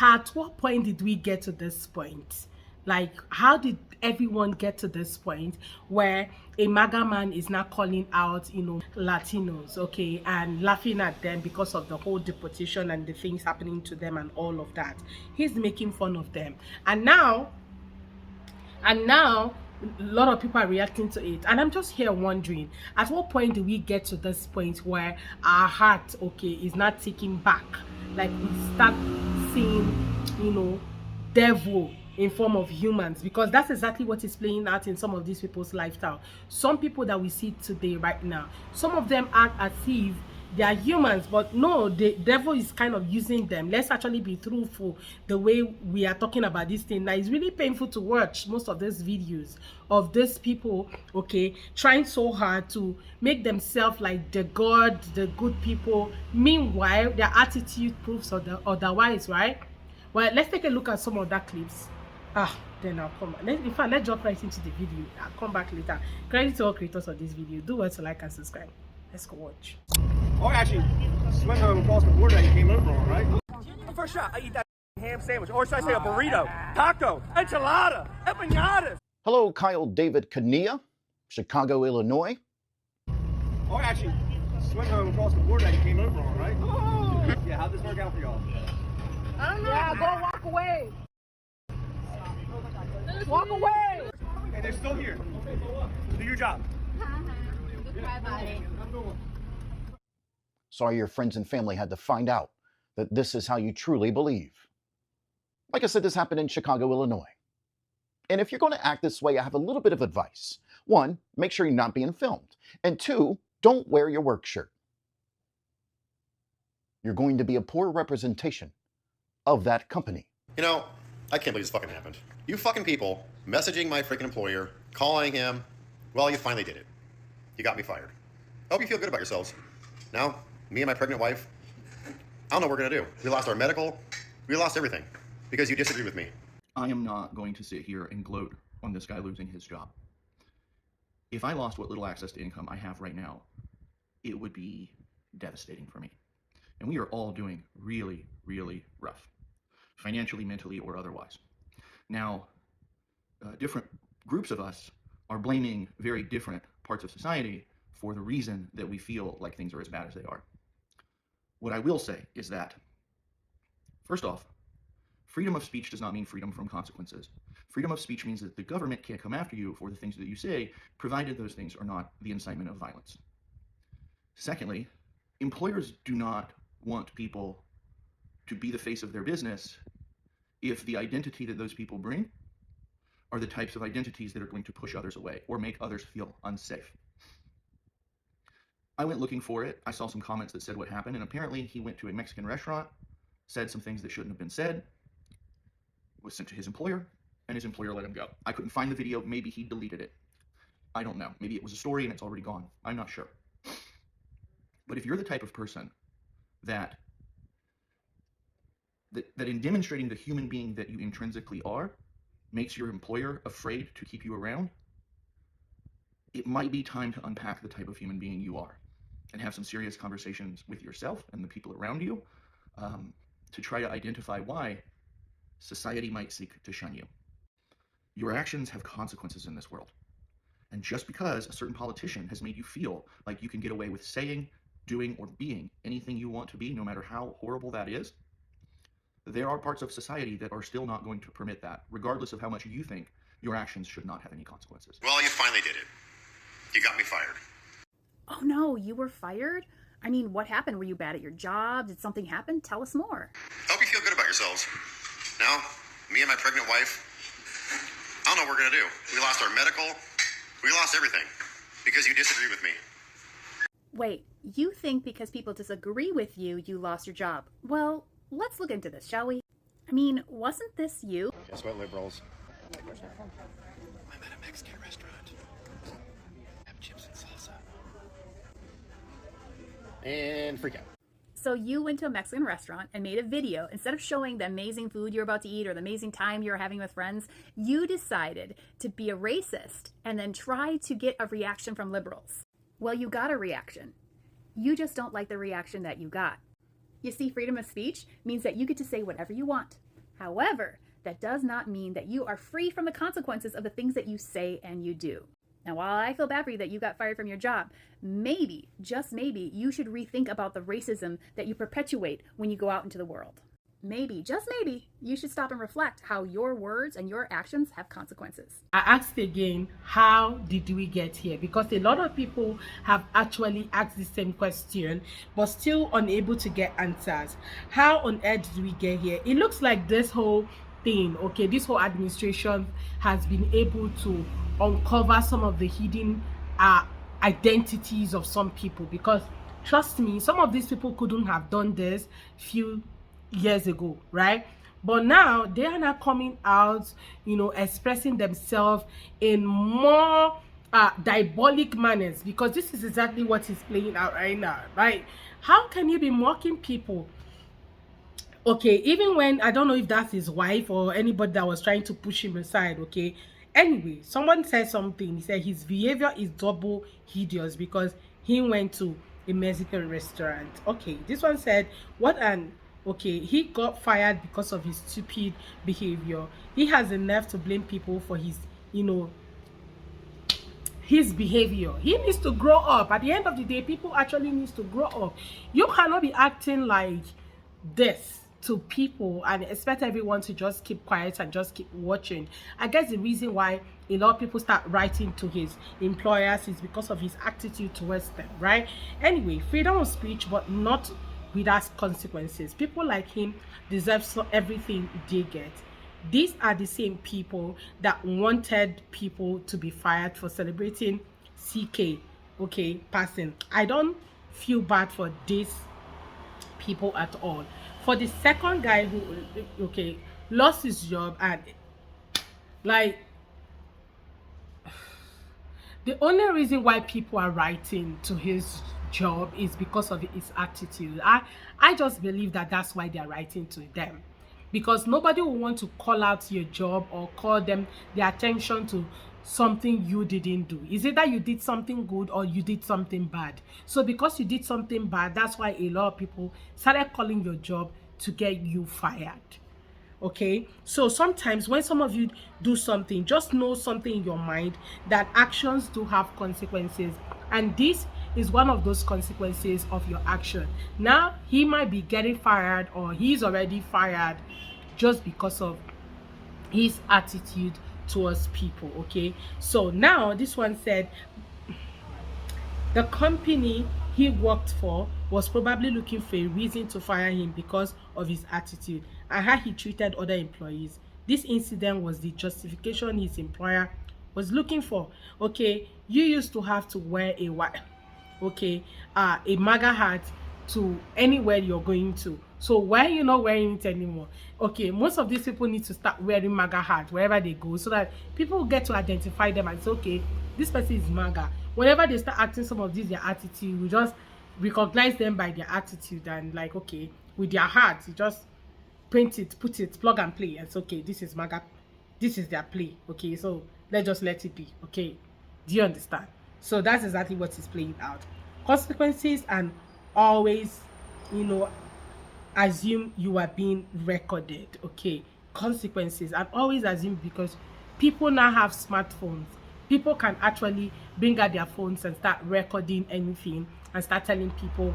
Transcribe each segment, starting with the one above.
At what point did we get to this point? Like, how did everyone get to this point where a MAGA man is now calling out, Latinos, okay, and laughing at them because of the whole deportation and the things happening to them and all of that? He's making fun of them. And now a lot of people are reacting to it, and I'm just here wondering, at what point do we get to this point where our heart, okay, is not taking back, like we start seeing, devil in form of humans, because that's exactly what is playing out in some of these people's lifestyle. Some people that we see today right now, some of them act as if they are humans, but no, the devil is kind of using them. Let's actually be truthful. The way we are talking about this thing now, it's really painful to watch most of these videos of these people, okay, trying so hard to make themselves like the god, the good people. Meanwhile, their attitude proves otherwise, right? Well, let's take a look at some of that clips. Then I'll come back. In fact, let's jump right into the video. I'll come back later. Credit to all creators of this video. Do well to like and subscribe. Let's go watch. Oh, actually, swim across the border that you came over on, right? First shot, I eat that ham sandwich, or should I say a burrito, taco, enchilada, empanadas. Hello, Kyle David Kania, Chicago, Illinois. Oh, actually, swim across the border that you came over on, right? Oh. Yeah, how'd this work out for y'all? I don't know. Yeah, go walk away. Walk away. Okay, they're still here. Do your job. Sorry your friends and family had to find out that this is how you truly believe. Like I said, this happened in Chicago, Illinois. And if you're going to act this way, I have a little bit of advice. One, make sure you're not being filmed. And two, don't wear your work shirt. You're going to be a poor representation of that company. You know, I can't believe this fucking happened. You fucking people messaging my freaking employer, calling him. Well, you finally did it. You got me fired. I hope you feel good about yourselves. Now, me and my pregnant wife, I don't know what we're gonna do. We lost our medical, we lost everything because you disagree with me. I am not going to sit here and gloat on this guy losing his job. If I lost what little access to income I have right now, it would be devastating for me. And we are all doing really, really rough, financially, mentally, or otherwise. Now, different groups of us are blaming very different parts of society for the reason that we feel like things are as bad as they are. What I will say is that, first off, freedom of speech does not mean freedom from consequences. Freedom of speech means that the government can't come after you for the things that you say, provided those things are not the incitement of violence. Secondly, employers do not want people to be the face of their business if the identity that those people bring are the types of identities that are going to push others away or make others feel unsafe. I went looking for it. I saw some comments that said what happened, and apparently he went to a Mexican restaurant, said some things that shouldn't have been said, was sent to his employer, and his employer let him go. I couldn't find the video. Maybe he deleted it. I don't know. Maybe it was a story and it's already gone. I'm not sure. But if you're the type of person that in demonstrating the human being that you intrinsically are makes your employer afraid to keep you around, it might be time to unpack the type of human being you are and have some serious conversations with yourself and the people around you to try to identify why society might seek to shun you. Your actions have consequences in this world. And just because a certain politician has made you feel like you can get away with saying, doing, or being anything you want to be, no matter how horrible that is, there are parts of society that are still not going to permit that, regardless of how much you think your actions should not have any consequences. Well, you finally did it. You got me fired. Oh no, you were fired? I mean, what happened? Were you bad at your job? Did something happen? Tell us more. Hope you feel good about yourselves. Now, me and my pregnant wife, I don't know what we're gonna do. We lost our medical, we lost everything because you disagree with me. Wait, you think because people disagree with you, you lost your job? Well, let's look into this, shall we? I mean, wasn't this you? Guess what, liberals? I'm at a Mexican restaurant. Have chips and salsa. And freak out. So you went to a Mexican restaurant and made a video. Instead of showing the amazing food you're about to eat or the amazing time you're having with friends, you decided to be a racist and then try to get a reaction from liberals. Well, you got a reaction. You just don't like the reaction that you got. You see, freedom of speech means that you get to say whatever you want, However, that does not mean that you are free from the consequences of the things that you say and you do. Now, while I feel bad for you that you got fired from your job, maybe, just maybe, you should rethink about the racism that you perpetuate when you go out into the world. Maybe, just maybe, you should stop and reflect how your words and your actions have consequences. I asked again, how did we get here? Because a lot of people have actually asked the same question, but still unable to get answers. How on earth did we get here? It looks like this whole thing, okay, this whole administration has been able to uncover some of the hidden identities of some people, because trust me, some of these people couldn't have done this few years ago, right? But now they are now coming out, expressing themselves in more diabolic manners, because this is exactly what is playing out right now, right? How can you be mocking people? Okay, even when, I don't know if that's his wife or anybody that was trying to push him aside, okay? Anyway, someone said something. He said his behavior is double hideous because he went to a Mexican restaurant. Okay, this one said, what an, okay, he got fired because of his stupid behavior. He has the nerve to blame people for his, his behavior. He needs to grow up. At the end of the day, people actually needs to grow up. You cannot be acting like this to people and expect everyone to just keep quiet and just keep watching. I guess the reason why a lot of people start writing to his employers is because of his attitude towards them, right? Anyway, freedom of speech, but not without consequences. People like him deserve everything they get. These are the same people that wanted people to be fired for celebrating CK, okay, passing. I don't feel bad for these people at all. For the second guy who, okay, lost his job, and like, the only reason why people are writing to his job is because of his attitude. I just believe that that's why they're writing to them, because nobody will want to call out your job or call them their attention to something you didn't do. Is it that you did something good or you did something bad? So because you did something bad, that's why a lot of people started calling your job to get you fired. Okay, so sometimes when some of you do something, just know something in your mind that actions do have consequences, and this is one of those consequences of your action. Now he might be getting fired, or he's already fired, just because of his attitude towards people. Okay, so now this one said the company he worked for was probably looking for a reason to fire him because of his attitude and how he treated other employees. This incident was the justification his employer was looking for. Okay, you used to have to wear a MAGA hat to anywhere you're going to. So why are you not wearing it anymore? Okay, most of these people need to start wearing MAGA hat wherever they go, so that people get to identify them and say, okay, this person is MAGA. Whenever they start acting some of this, their attitude, we just recognize them by their attitude, and like, okay, with their heart, you just print it, put it, plug and play. It's okay, this is MAGA, this is their play. Okay, so let's just let it be. Okay, do you understand? So that's exactly what is playing out. Consequences, and always, assume you are being recorded. Okay, consequences, and always assume, because people now have smartphones. People can actually bring out their phones and start recording anything and start telling people,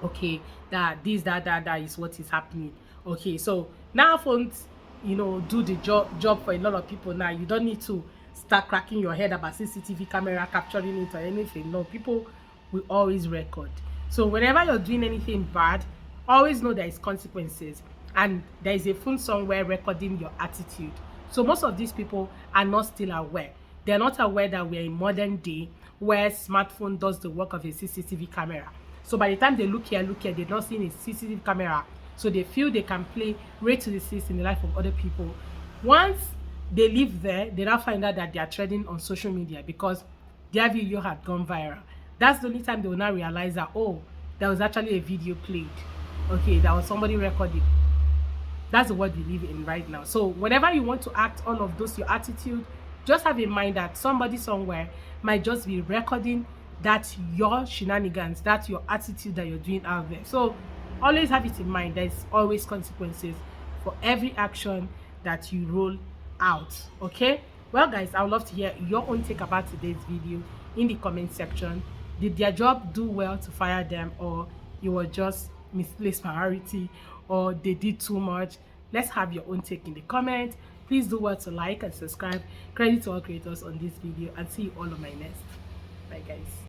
okay, that this, that is what is happening. Okay, so now phones, do the job for a lot of people. Now you don't need to start cracking your head about CCTV camera capturing it or anything. No, people will always record. So whenever you're doing anything bad, always know there is consequences, and there is a phone somewhere recording your attitude. So most of these people are not still aware. They're not aware that we're in modern day where smartphone does the work of a CCTV camera. So by the time they look here, they're not seeing a CCTV camera. So they feel they can play right to the seas in the life of other people. Once they live there, they now find out that they are trending on social media because their video had gone viral. That's the only time they will now realize that, oh, there was actually a video played. Okay, that was somebody recording. That's the world we live in right now. So whenever you want to act all of those, your attitude, just have in mind that somebody somewhere might just be recording that your shenanigans, that's your attitude that you're doing out there. So always have it in mind. There's always consequences for every action that you roll out. Okay, well guys, I would love to hear your own take about today's video in the comment section. Did their job do well to fire them, or it was just misplaced priority, or they did too much? Let's have your own take in the comment. Please do well to like and subscribe. Credit to all creators on this video, and see you all on my next. Bye guys.